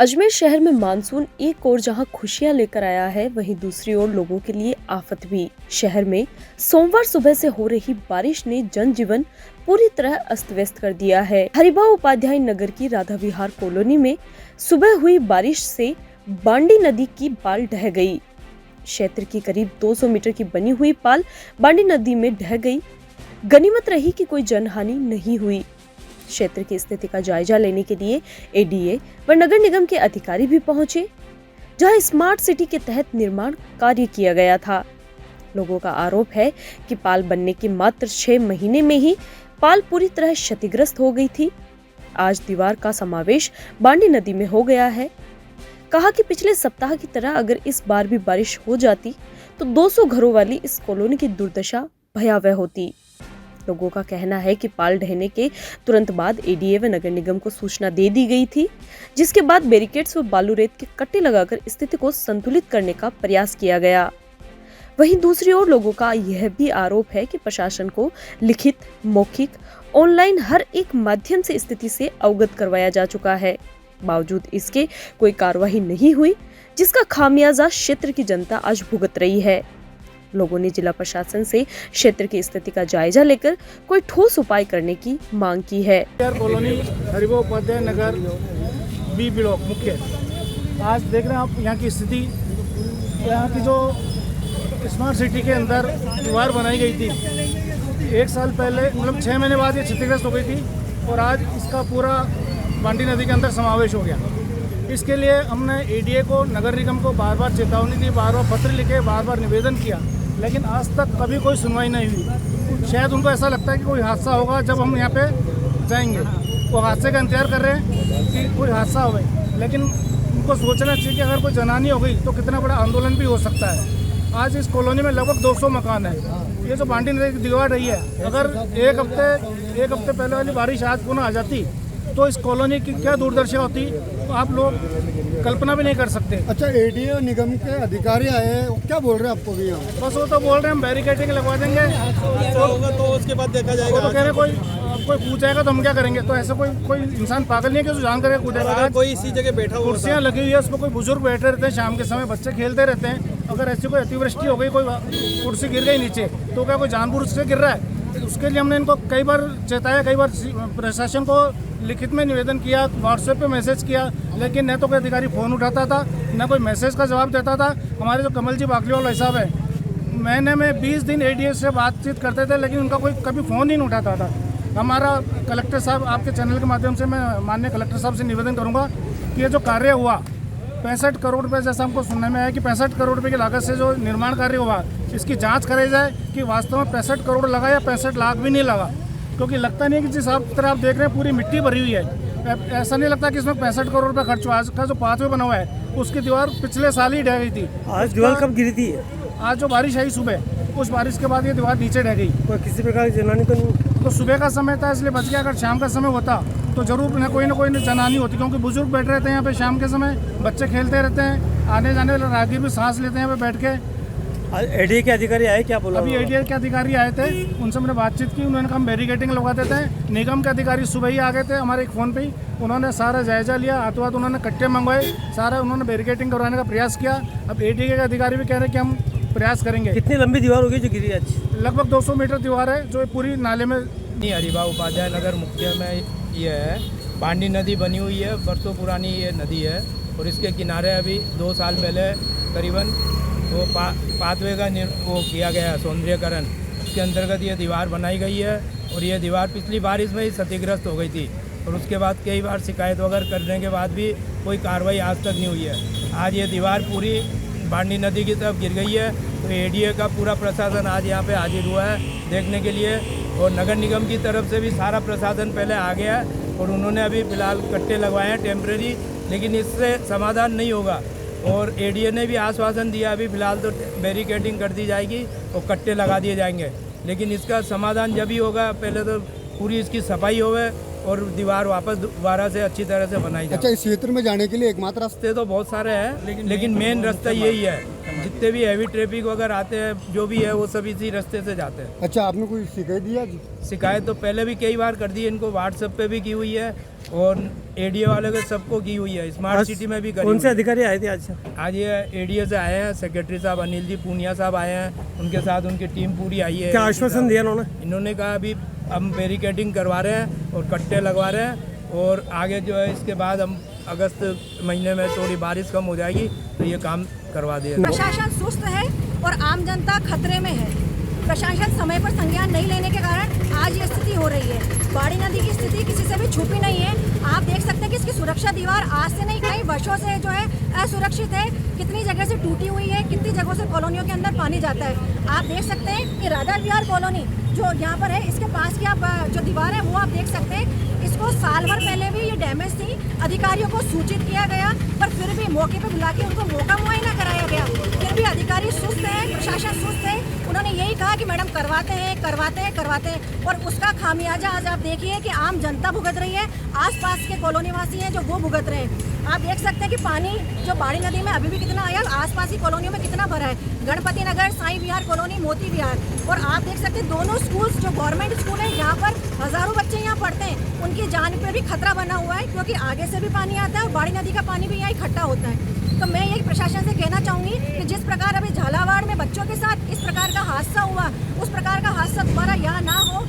अजमेर शहर में मानसून एक ओर जहां खुशियां लेकर आया है, वहीं दूसरी ओर लोगों के लिए आफत भी। शहर में सोमवार सुबह से हो रही बारिश ने जनजीवन पूरी तरह अस्त व्यस्त कर दिया है। हरिभाऊ उपाध्याय नगर की राधा विहार कॉलोनी में सुबह हुई बारिश से बांडी नदी की पाल ढह गई। क्षेत्र की करीब 200 मीटर की बनी हुई पाल बांडी नदी में ढह गई। गनीमत रही कि कोई जनहानि नहीं हुई। क्षेत्र की स्थिति का जायजा लेने के लिए एडीए व नगर निगम के अधिकारी भी पहुंचे, जहां स्मार्ट सिटी के तहत निर्माण कार्य किया गया था। लोगों का आरोप है कि पाल बनने के मात्र 6 महीने में ही पाल पूरी तरह क्षतिग्रस्त हो गई थी। आज दीवार का समावेश बांडी नदी में हो गया है। कहा कि पिछले सप्ताह की तरह अगर इस बार भी बारिश हो जाती तो 200 घरों वाली इस कॉलोनी की दुर्दशा भयावह होती। लोगों का कहना है कि पाल ढहने के तुरंत बाद एडीए व नगर निगम को सूचना दे दी गई थी, जिसके बाद बैरिकेड्स व बालू रेत के कट्टे लगाकर स्थिति को संतुलित करने का प्रयास किया गया। वहीं दूसरी ओर लोगों का यह भी आरोप है कि प्रशासन को लिखित, मौखिक, ऑनलाइन हर एक माध्यम से स्थिति से अवगत करवाया जा चुका है। बावजूद इसके कोई कार्रवाई नहीं हुई, जिसका खामियाजा क्षेत्र की जनता आज भुगत रही है। लोगों ने जिला प्रशासन से क्षेत्र की स्थिति का जायजा लेकर कोई ठोस उपाय करने की मांग की है। कॉलोनी हरिभाऊ उपाध्याय नगर बी ब्लॉक मुख्य, आज देख रहे हैं आप यहाँ की स्थिति। यहाँ की जो स्मार्ट सिटी के अंदर दीवार बनाई गई थी 1 साल पहले, मतलब 6 महीने बाद ये क्षतिग्रस्त हो गई थी और आज इसका पूरा बांडी नदी के अंदर समावेश हो गया। इसके लिए हमने एडीए को, नगर निगम को बार बार चेतावनी दी, बार बार पत्र लिखे, बार बार निवेदन किया, लेकिन आज तक कभी कोई सुनवाई नहीं हुई। शायद उनको ऐसा लगता है कि कोई हादसा होगा जब हम यहाँ पे जाएंगे। वो हादसे का इंतजार कर रहे हैं कि कोई हादसा हो, लेकिन उनको सोचना चाहिए कि अगर कोई जनानी हो गई तो कितना बड़ा आंदोलन भी हो सकता है। आज इस कॉलोनी में लगभग 200 मकान है। ये जो बांडी नदी की दीवार रही है, अगर एक हफ्ते पहले वाली बारिश आज पुनः आ जाती तो इस कॉलोनी की क्या दुर्दशा होती, तो आप लोग कल्पना भी नहीं कर सकते। अच्छा, एडीए निगम के अधिकारी आए, क्या बोल रहे हैं आपको भी? यहाँ बस वो तो बोल रहे हैं हम बैरिकेडिंग लगवा देंगे, होगा तो उसके बाद देखा जाएगा। वो तो कह रहे कोई पूछेगा तो हम क्या करेंगे। तो ऐसा कोई इंसान पागल नहीं है कि जान करके कूदेगा। कोई इसी जगह बैठा हुआ, कुर्सियाँ लगी हुई है, उस पर कोई बुजुर्ग बैठे रहते हैं, शाम के समय बच्चे खेलते रहते हैं। अगर ऐसी कोई अतिवृष्टि हो गई, कोई कुर्सी गिर गई नीचे, तो क्या कोई जानबूझ से गिर रहा है? उसके लिए हमने इनको कई बार चेताया, कई बार प्रशासन को लिखित में निवेदन किया, व्हाट्सएप पे मैसेज किया, लेकिन न तो कोई अधिकारी फ़ोन उठाता था, न कोई मैसेज का जवाब देता था। हमारे जो कमल जी बाकलीवाला साहब है, महीने में 20 दिन एडीए से बातचीत करते थे, लेकिन उनका कोई कभी फ़ोन ही नहीं उठाता था। हमारा कलेक्टर साहब, आपके चैनल के माध्यम से मैं माननीय कलेक्टर साहब से निवेदन करूँगा कि ये जो कार्य हुआ 65 करोड़ रुपये, जैसा हमको सुनने में आया कि 65 करोड़ रुपये की लागत से जो निर्माण कार्य हुआ, इसकी जांच कराई जाए कि वास्तव में 65 करोड़ लगा या 65 लाख भी नहीं लगा। क्योंकि लगता नहीं है कि जिस तरह आप देख रहे हैं पूरी मिट्टी भरी हुई है, ऐसा नहीं लगता कि इसमें 65 करोड़ रुपये खर्च हुआ। आज का जो पाथवे बना हुआ है, उसकी दीवार पिछले साल ही ढह गई थी। आज दीवार कब गिरी थी? आज जो बारिश आई सुबह, उस बारिश के बाद ये दीवार नीचे ढह गई। कोई किसी प्रकार की जनानी तो नहीं? तो सुबह का समय था इसलिए बच गया। अगर शाम का समय होता तो जरूर न कोई जनहानि होती, क्योंकि बुजुर्ग बैठे रहते हैं यहाँ पे शाम के समय, बच्चे खेलते रहते हैं, आने जाने वाले राहगीर भी सांस लेते हैं यहाँ पे बैठ के। एडीए के अधिकारी आए, क्या बोला? अभी एडीए के अधिकारी आए थे, उनसे मैंने बातचीत की, उन्होंने कहा हम बैरिकेडिंग लगवा देते हैं। निगम के अधिकारी सुबह ही आ गए थे हमारे एक फ़ोन पे ही, उन्होंने सारा जायजा लिया, हाथों हाथ उन्होंने कट्टे मंगवाए, सारा उन्होंने बैरिकेडिंग करवाने का प्रयास किया। अब एडीए के अधिकारी भी कह रहे हैं कि हम प्रयास करेंगे। कितनी लंबी दीवार होगी जो गिरी आज? लगभग 200 मीटर दीवार है जो पूरी नाले में। हरिभाऊ उपाध्याय नगर मुख्य में ये है, बांडी नदी बनी हुई है, बरसों पुरानी ये नदी है और इसके किनारे अभी 2 साल पहले करीबन वो पाथवे का वो किया गया सौंदर्यकरण, उसके अंतर्गत ये दीवार बनाई गई है और ये दीवार पिछली बारिश में ही क्षतिग्रस्त हो गई थी और उसके बाद कई बार शिकायत वगैरह करने के बाद भी कोई कार्रवाई आज तक नहीं हुई है। आज ये दीवार पूरी बांडी नदी की तरफ गिर गई है, तो एडीए का पूरा प्रशासन आज यहाँ पे हाजिर हुआ है देखने के लिए और नगर निगम की तरफ से भी सारा प्रशासन पहले आ गया है और उन्होंने अभी फ़िलहाल कट्टे लगवाए हैं टेम्परेरी, लेकिन इससे समाधान नहीं होगा। और एडीए ने भी आश्वासन दिया अभी फ़िलहाल तो बैरिकेडिंग कर दी जाएगी और कट्टे लगा दिए जाएंगे, लेकिन इसका समाधान जब ही होगा, पहले तो पूरी इसकी सफाई होवे और दीवार वापस दोबारा से अच्छी तरह से बनाई जाए। अच्छा, इस क्षेत्र में जाने के लिए एकमात्र रास्ते तो बहुत सारे हैं, लेकिन मेन रास्ता यही है। जितने भी हैवी ट्रैफिक वगैरह आते हैं जो भी है वो सब इसी रास्ते से जाते हैं। अच्छा, आपने कोई शिकायत दिया जी? शिकायत तो पहले भी कई बार कर दी, इनको व्हाट्सएप पे भी की हुई है और एडीए वाले के सबको की हुई है, स्मार्ट सिटी में भी करी। कौन से अधिकारी आए थे आज? आज ये एडीए से आए हैं, सेक्रेटरी साहब अनिल जी पूनिया साहब आए हैं, उनके साथ उनकी टीम पूरी आई है। क्या आश्वासन दिया उन्होंने? इन्होंने कहा अभी हम बैरिकेडिंग करवा रहे हैं और कट्टे लगवा रहे हैं और आगे जो है इसके बाद हम अगस्त महीने में थोड़ी बारिश कम हो जाएगी तो ये काम करवा दिया। प्रशासन सुस्त है और आम जनता खतरे में है। प्रशासन समय पर संज्ञान नहीं लेने के कारण आज ये स्थिति हो रही है। बाड़ी नदी की स्थिति किसी से भी छुपी नहीं है। आप देख सकते हैं कि इसकी सुरक्षा दीवार आज से नहीं कई वर्षों से जो है असुरक्षित है। कितनी जगह से टूटी हुई है, कितनी जगहों से कॉलोनियों के अंदर पानी जाता है। आप देख सकते हैं कि राधा विहार कॉलोनी जो यहाँ पर है, इसके पास की आप जो दीवार है वो आप देख सकते हैं। इसको साल भर पहले भी ये डैमेज थी, अधिकारियों को सूचित किया गया पर फिर भी मौके पर बुला के उनको मौका मुआयना कराया गया। फिर भी अधिकारी सुस्त है, प्रशासन सुस्त है। उन्होंने यही कहा कि मैडम करवाते हैं और उसका खामियाजा आज आप देखिए कि आम जनता भुगत रही है। आसपास के कॉलोनी वासी हैं जो वो भुगत रहे हैं। आप देख सकते हैं कि पानी जो बाड़ी नदी में अभी भी कितना आया, आसपास की कॉलोनियों में कितना भरा है। गणपति नगर, साईं विहार कॉलोनी, मोती विहार। और आप देख सकते हैं दोनों स्कूल्स जो गवर्नमेंट स्कूल है यहाँ पर हजारों बच्चे यहाँ पढ़ते हैं, उनकी जान पे भी खतरा बना हुआ है क्योंकि आगे से भी पानी आता है और बाड़ी नदी का पानी भी यहाँ इकट्ठा होता है। तो मैं यही प्रशासन से कहना चाहूँगी कि जिस प्रकार अभी झालावाड़ में बच्चों के साथ इस प्रकार का हादसा हुआ, उस प्रकार का हादसा दोबारा यहाँ ना हो।